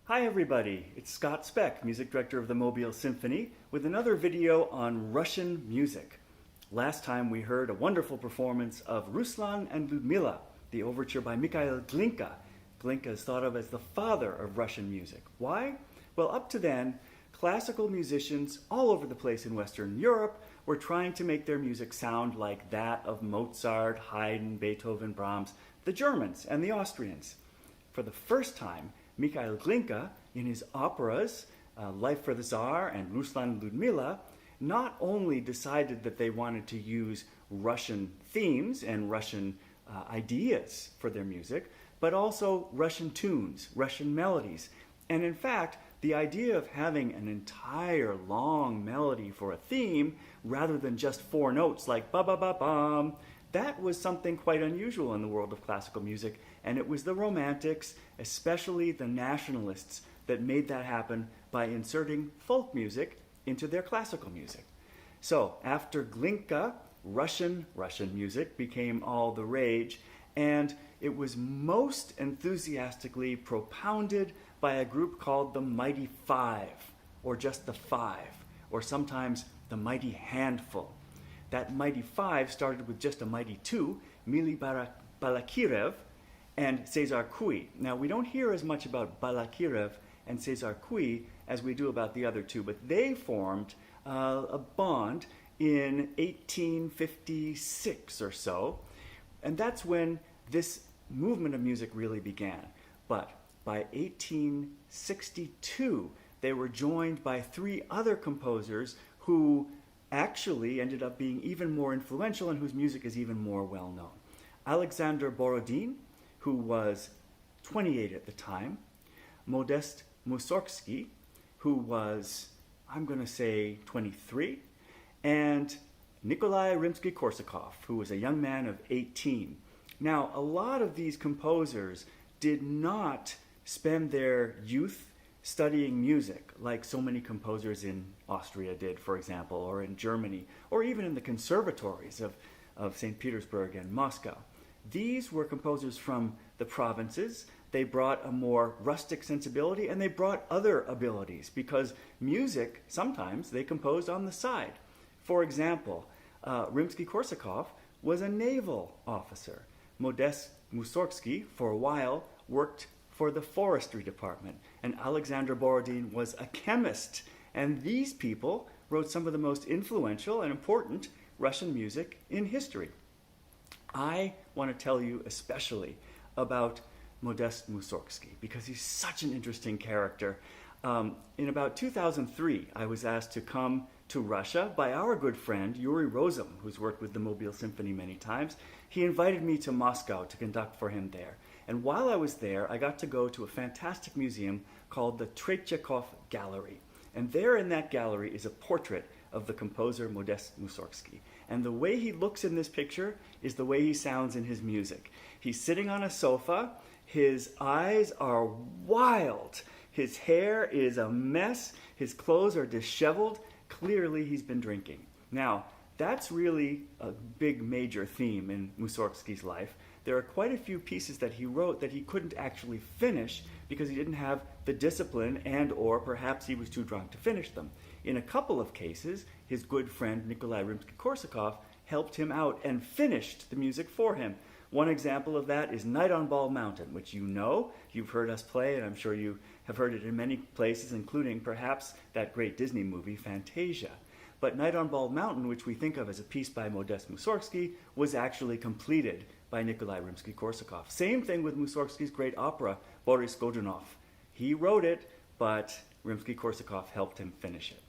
Hi everybody, it's Scott Speck, music director of the Mobile Symphony, with another video on Russian music. Last time we heard a wonderful performance of Ruslan and Ludmila, the overture by Mikhail Glinka. Glinka is thought of as the father of Russian music. Why? Well, up to then, classical musicians all over the place in Western Europe were trying to make their music sound like that of Mozart, Haydn, Beethoven, Brahms, the Germans, and the Austrians. For the first time, Mikhail Glinka, in his operas, Life for the Tsar and Ruslan and Ludmila, not only decided that they wanted to use Russian themes and Russian ideas for their music, but also Russian tunes, Russian melodies. And in fact, the idea of having an entire long melody for a theme, rather than just four notes like ba-ba-ba-bum, that was something quite unusual in the world of classical music, and it was the Romantics, especially the nationalists, that made that happen by inserting folk music into their classical music. So after Glinka, Russian music became all the rage, and it was most enthusiastically propounded by a group called the Mighty Five, or just the Five, or sometimes the Mighty Handful. That Mighty Five started with just a Mighty Two, Mili Balakirev and Cesar Cui. Now, we don't hear as much about Balakirev and Cesar Cui as we do about the other two, but they formed a bond in 1856 or so, and that's when this movement of music really began. But by 1862, they were joined by three other composers who actually ended up being even more influential and whose music is even more well known. Alexander Borodin, who was 28 at the time, Modest Mussorgsky, who was, I'm going to say, 23, and Nikolai Rimsky-Korsakov, who was a young man of 18. Now, a lot of these composers did not spend their youth studying music like so many composers in Austria did, for example, or in Germany, or even in the conservatories of St. Petersburg and Moscow. These were composers from the provinces. They brought a more rustic sensibility, and they brought other abilities, because music, sometimes, they composed on the side. For example, Rimsky-Korsakov was a naval officer. Modest Mussorgsky, for a while, worked for the forestry department, and Alexander Borodin was a chemist. And these people wrote some of the most influential and important Russian music in history. I want to tell you especially about Modest Mussorgsky, because he's such an interesting character. In about 2003, I was asked to come to Russia by our good friend Yuri Rozum, who's worked with the Mobile Symphony many times. He invited me to Moscow to conduct for him there. And while I was there, I got to go to a fantastic museum called the Tretyakov Gallery. And there in that gallery is a portrait of the composer Modest Mussorgsky. And the way he looks in this picture is the way he sounds in his music. He's sitting on a sofa, his eyes are wild, his hair is a mess, his clothes are disheveled. Clearly he's been drinking. Now, that's really a big major theme in Mussorgsky's life. There are quite a few pieces that he wrote that he couldn't actually finish because he didn't have the discipline, and or perhaps he was too drunk to finish them. In a couple of cases, his good friend Nikolai Rimsky-Korsakov helped him out and finished the music for him. One example of that is Night on Bald Mountain, which you know, you've heard us play, and I'm sure you have heard it in many places, including perhaps that great Disney movie, Fantasia. But Night on Bald Mountain, which we think of as a piece by Modest Mussorgsky, was actually completed by Nikolai Rimsky-Korsakov. Same thing with Mussorgsky's great opera, Boris Godunov. He wrote it, but Rimsky-Korsakov helped him finish it.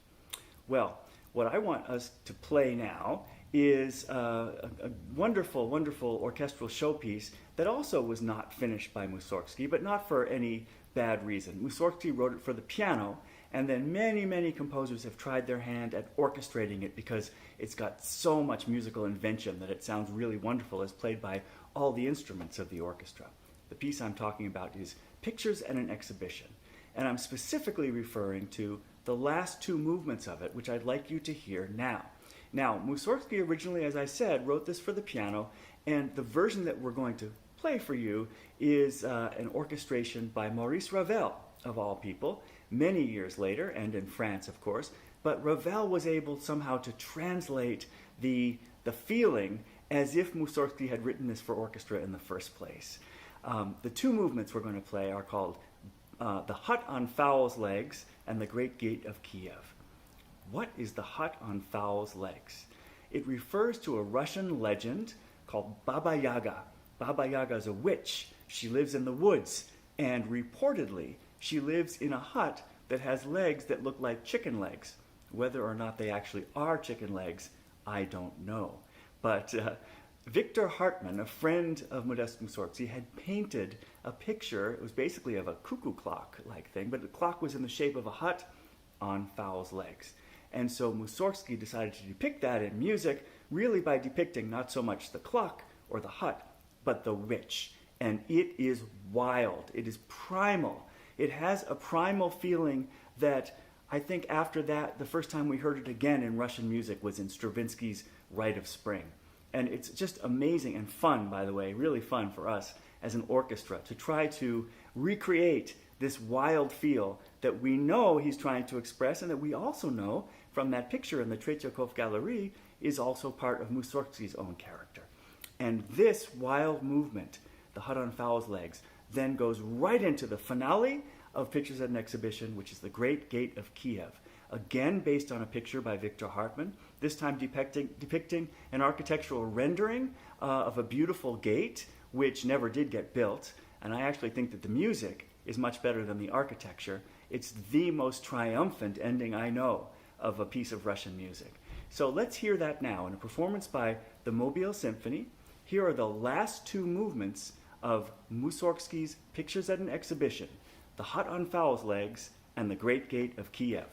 Well, what I want us to play now is a wonderful, wonderful orchestral showpiece that also was not finished by Mussorgsky, but not for any bad reason. Mussorgsky wrote it for the piano, and then many, many composers have tried their hand at orchestrating it because it's got so much musical invention that it sounds really wonderful as played by all the instruments of the orchestra. The piece I'm talking about is Pictures and an Exhibition, and I'm specifically referring to the last two movements of it, which I'd like you to hear now. Now, Mussorgsky originally, as I said, wrote this for the piano, and the version that we're going to play for you is an orchestration by Maurice Ravel, of all people, many years later, and in France, of course. But Ravel was able somehow to translate the feeling as if Mussorgsky had written this for orchestra in the first place. The two movements we're going to play are called The Hut on Fowl's Legs and The Great Gate of Kiev. What is the hut on Fowl's legs? It refers to a Russian legend called Baba Yaga. Baba Yaga is a witch. She lives in the woods, and reportedly, she lives in a hut that has legs that look like chicken legs. Whether or not they actually are chicken legs, I don't know. But Victor Hartmann, a friend of Modest Mussorgsky, had painted a picture. It was basically of a cuckoo clock-like thing, but the clock was in the shape of a hut on Fowl's legs. And so Mussorgsky decided to depict that in music, really by depicting not so much the clock or the hut, but the witch. And it is wild. It is primal. It has a primal feeling that I think after that, the first time we heard it again in Russian music was in Stravinsky's Rite of Spring. And it's just amazing and fun, by the way, really fun for us as an orchestra to try to recreate this wild feel that we know he's trying to express and that we also know from that picture in the Tretyakov Gallery is also part of Mussorgsky's own character. And this wild movement, the hut on Fowl's legs, then goes right into the finale of Pictures at an Exhibition, which is the Great Gate of Kiev, again based on a picture by Victor Hartmann, this time depicting an architectural rendering of a beautiful gate, which never did get built. And I actually think that the music is much better than the architecture. It's the most triumphant ending I know of a piece of Russian music. So let's hear that now in a performance by the Mobile Symphony. Here are the last two movements of Mussorgsky's Pictures at an Exhibition, The Hut on Fowl's Legs and The Great Gate of Kiev.